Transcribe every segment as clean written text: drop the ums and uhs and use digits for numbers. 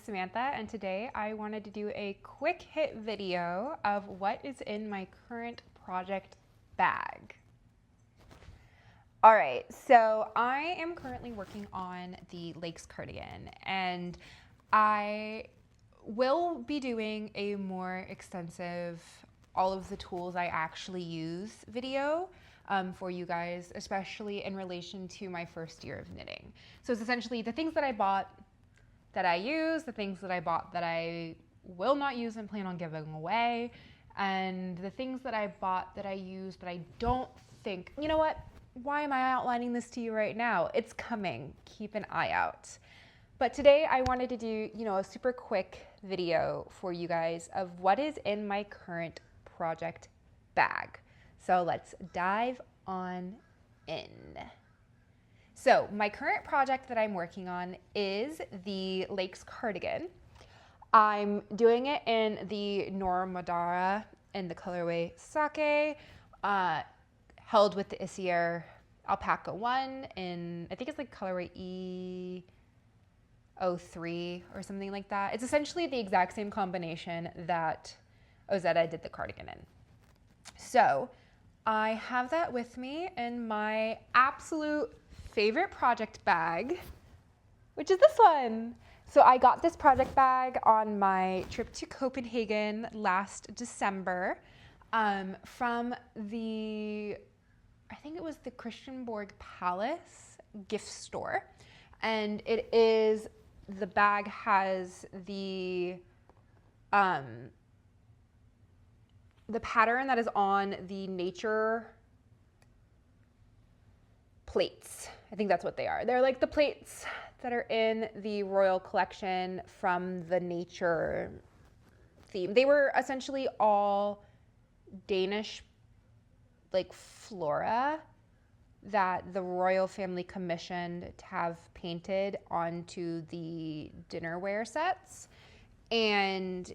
Samantha, and today I wanted to do a quick hit video of what is in my current project bag. All right, so I am currently working on the Lakes cardigan, and I will be doing a more extensive all of the tools I actually use video for you guys, especially in relation to my first year of knitting. So it's essentially the things that I bought that I use, the things that I bought that I will not use and plan on giving away, and the things that I bought that I use but I don't think, you know what, why am I outlining this to you right now? It's coming, keep an eye out. But today I wanted to do, a super quick video for you guys of what is in my current project bag. So let's dive on in. So my current project that I'm working on is the Lakes cardigan. I'm doing it in the Nora Madara in the colorway Sake, held with the Isier Alpaca 1 in, I think it's like colorway E03 or something like that. It's essentially the exact same combination that Ozetta did the cardigan in. So I have that with me in my absolute favorite project bag, which is this one. So I got this project bag on my trip to Copenhagen last December from the, I think it was the Christianborg Palace gift store. And it is, the bag has the pattern that is on the nature plates. I think that's what they are. They're like the plates that are in the royal collection from the nature theme. They were essentially all Danish like flora that the royal family commissioned to have painted onto the dinnerware sets. And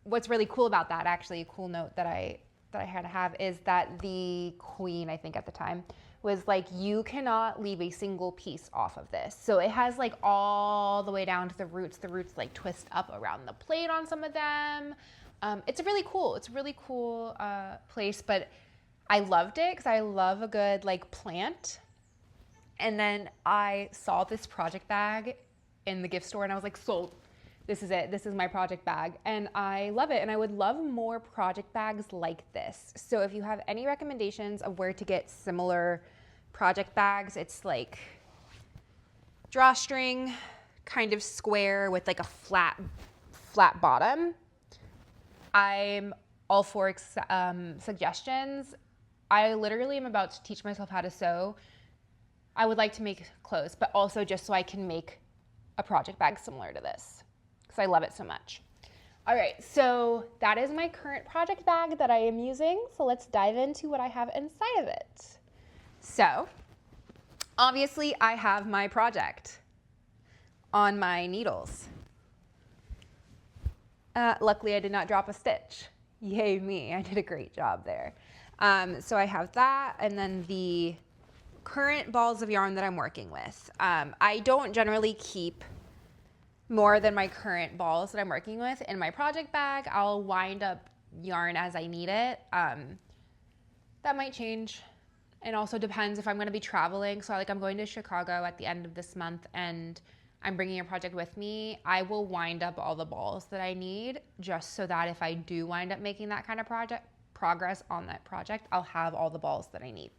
what's really cool about that, actually a cool note that I had to have, is that the queen, I think at the time, was like, you cannot leave a single piece off of this. So it has like all the way down to the roots. The roots like twist up around the plate on some of them. It's a really cool place, but I loved it because I love a good like plant. And then I saw this project bag in the gift store and I was like, sold. This is it. This is my project bag. And I love it. And I would love more project bags like this. So if you have any recommendations of where to get similar project bags, it's like drawstring, kind of square with like a flat bottom. I'm all for suggestions. I literally am about to teach myself how to sew. I would like to make clothes, but also just so I can make a project bag similar to this, because I love it so much. All right, so that is my current project bag that I am using. So let's dive into what I have inside of it. So obviously I have my project on my needles. Luckily I did not drop a stitch. Yay me, I did a great job there. So I have that, and then the current balls of yarn that I'm working with. I don't generally keep more than my current balls that I'm working with in my project bag. I'll wind up yarn as I need it. That might change. It also depends if I'm going to be traveling. So like I'm going to Chicago at the end of this month and I'm bringing a project with me. I will wind up all the balls that I need, just so that if I do wind up making that kind of progress on that project, I'll have all the balls that I need.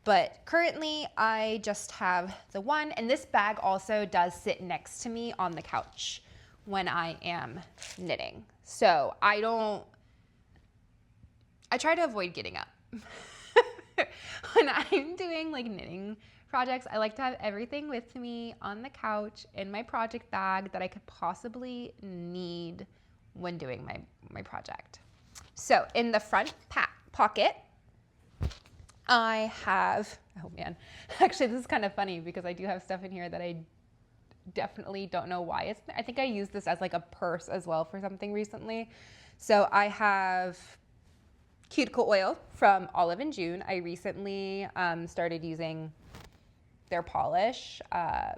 But currently I just have the one, and this bag also does sit next to me on the couch when I am knitting. So I try to avoid getting up. When I'm doing like knitting projects, I like to have everything with me on the couch in my project bag that I could possibly need when doing my project. So in the front pocket, I have, oh man, actually this is kind of funny because I do have stuff in here that I definitely don't know why it's there. I think I used this as like a purse as well for something recently. So I have cuticle oil from Olive and June. I recently started using their polish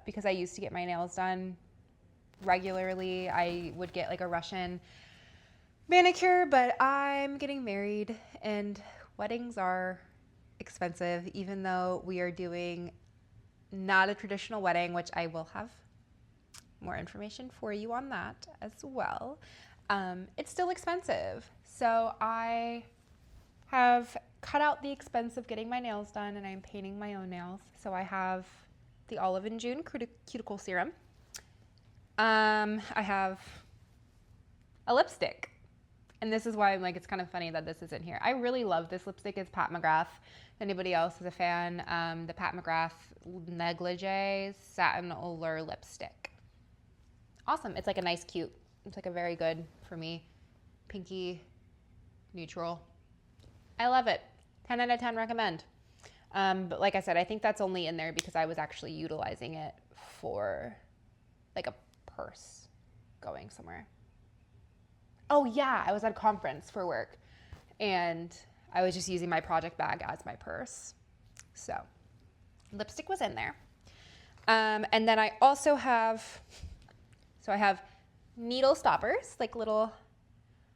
because I used to get my nails done regularly. I would get like a Russian manicure, but I'm getting married and weddings are expensive, even though we are doing not a traditional wedding, which I will have more information for you on that as well. It's still expensive. So I have cut out the expense of getting my nails done and I'm painting my own nails. So I have the Olive and June cuticle serum. I have a lipstick. And this is why I'm like, it's kind of funny that this isn't here. I really love this lipstick. It's Pat McGrath. If anybody else is a fan, the Pat McGrath Negligee Satin Allure Lipstick. Awesome. It's like a nice, cute, it's like a very good, for me, pinky, neutral. I love it. 10 out of 10 recommend. But like I said, I think that's only in there because I was actually utilizing it for like a purse going somewhere. Oh yeah, I was at a conference for work and I was just using my project bag as my purse. So lipstick was in there. And then I also have, I have needle stoppers, like little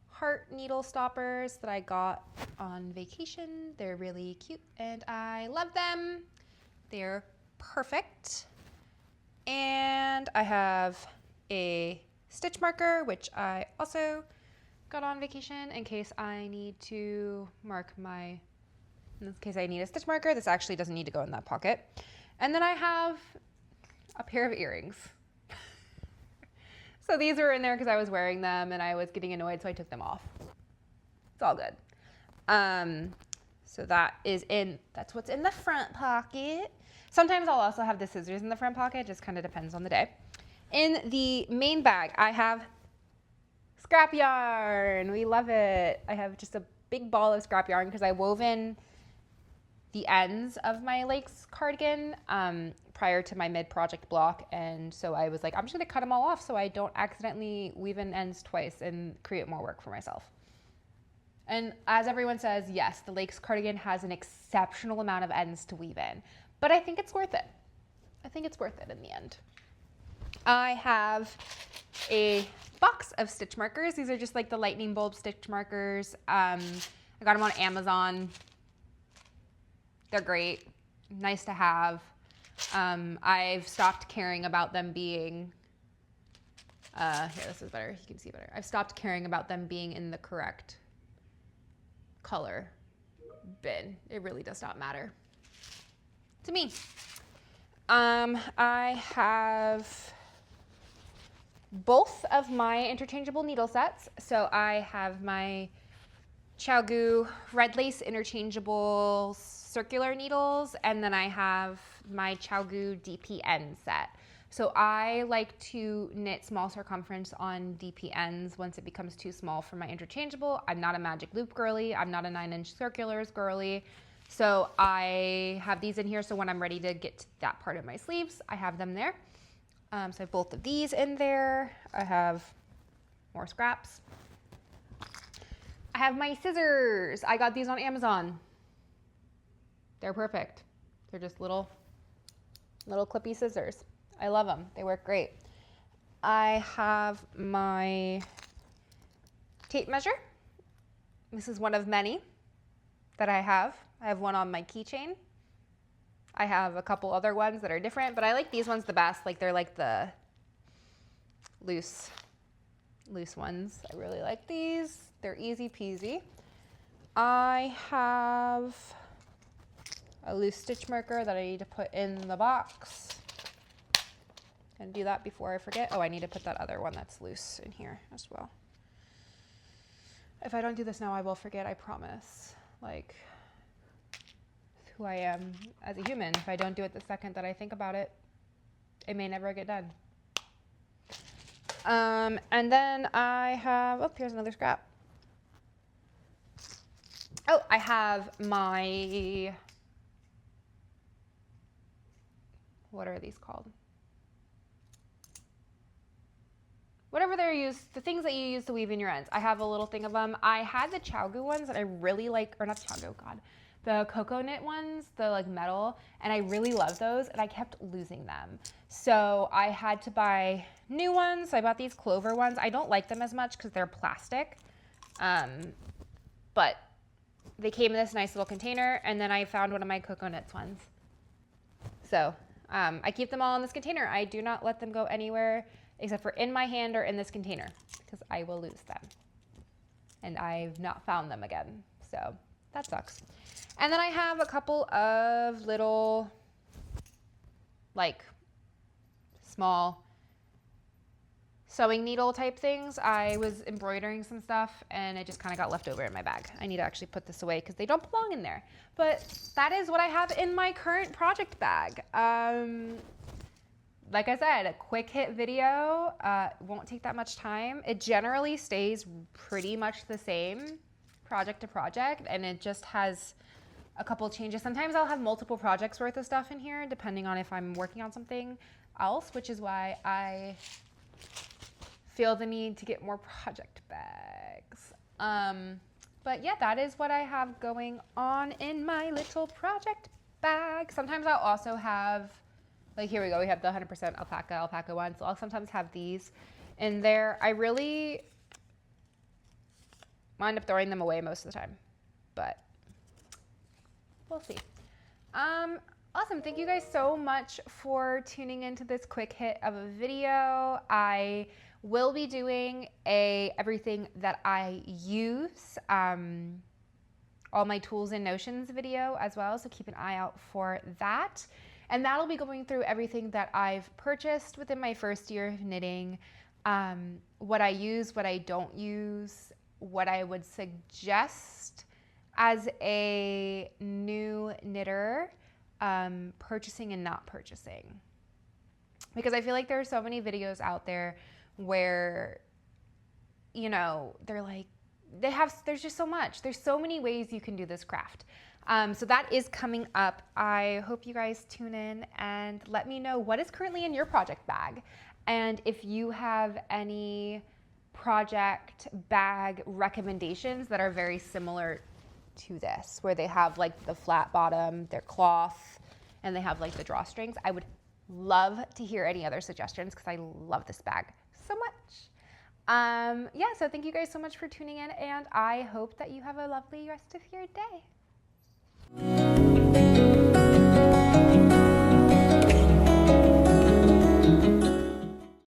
heart needle stoppers that I got on vacation. They're really cute and I love them. They're perfect. And I have a stitch marker, which I also got on vacation in case I need to mark in case I need a stitch marker. This actually doesn't need to go in that pocket. And then I have a pair of earrings. So these were in there because I was wearing them and I was getting annoyed, so I took them off. It's all good. So that's what's in the front pocket. Sometimes I'll also have the scissors in the front pocket. It just kind of depends on the day. In the main bag, I have scrap yarn. We love it. I have just a big ball of scrap yarn because I wove in the ends of my lace cardigan prior to my mid-project block. And so I was like, I'm just going to cut them all off so I don't accidentally weave in ends twice and create more work for myself. And as everyone says, yes, the lace cardigan has an exceptional amount of ends to weave in, but I think it's worth it. I think it's worth it in the end. I have a box of stitch markers. These are just like the lightning bulb stitch markers. I got them on Amazon. They're great, nice to have. I've stopped caring about them being, here, this is better, you can see better. I've stopped caring about them being in the correct color bin. It really does not matter to me. I have both of my interchangeable needle sets. So I have my ChiaoGoo red lace interchangeable circular needles, and then I have my ChiaoGoo DPN set. So I like to knit small circumference on DPNs once it becomes too small for my interchangeable. I'm not a magic loop girly. I'm not a 9-inch circulars girly. So I have these in here, so when I'm ready to get to that part of my sleeves, I have them there. So I have both of these in there. I have more scraps. I have my scissors. I got these on Amazon. They're perfect. They're just little clippy scissors. I love them. They work great. I have my tape measure. This is one of many that I have. I have one on my keychain. I have a couple other ones that are different, but I like these ones the best. Like they're like the loose ones. I really like these. They're easy peasy. I have a loose stitch marker that I need to put in the box. Gonna do that before I forget. Oh, I need to put that other one that's loose in here as well. If I don't do this now, I will forget, I promise. Like, who I am as a human. If I don't do it the second that I think about it, it may never get done. And then I have, oh, here's another scrap. Oh, I have my, what are these called? Whatever they're used, the things that you use to weave in your ends. I have a little thing of them. I had the ChiaoGoo ones that I really like, or not ChiaoGoo, God. the cocoa knit ones, the like metal, and I really love those, and I kept losing them. So I had to buy new ones. So I bought these clover ones. I don't like them as much because they're plastic, but they came in this nice little container, and then I found one of my cocoa knits ones. So I keep them all in this container. I do not let them go anywhere except for in my hand or in this container because I will lose them. And I've not found them again. So that sucks. And then I have a couple of little, like, small sewing needle type things. I was embroidering some stuff and it just kind of got left over in my bag. I need to actually put this away because they don't belong in there. But that is what I have in my current project bag. Like I said, a quick hit video, won't take that much time. It generally stays pretty much the same project to project, and it just has a couple changes. Sometimes I'll have multiple projects worth of stuff in here depending on if I'm working on something else, which is why I feel the need to get more project bags. But yeah, that is what I have going on in my little project bag. Sometimes I'll also have, like, here we go, we have the 100% alpaca one. So I'll sometimes have these in there. I really wind up throwing them away most of the time, but we'll see. Awesome, thank you guys so much for tuning into this quick hit of a video. I will be doing a everything that I use, all my tools and notions video as well, so keep an eye out for that. And that'll be going through everything that I've purchased within my first year of knitting, what I use, what I don't use, what I would suggest as a new knitter, purchasing and not purchasing. Because I feel like there are so many videos out there where, you know, they're like, there's just so much. There's so many ways you can do this craft. So that is coming up. I hope you guys tune in and let me know what is currently in your project bag. And if you have any project bag recommendations that are very similar to this, where they have like the flat bottom, they're cloth, and they have like the drawstrings, I would love to hear any other suggestions because I love this bag so much. Yeah, so thank you guys so much for tuning in, and I hope that you have a lovely rest of your day.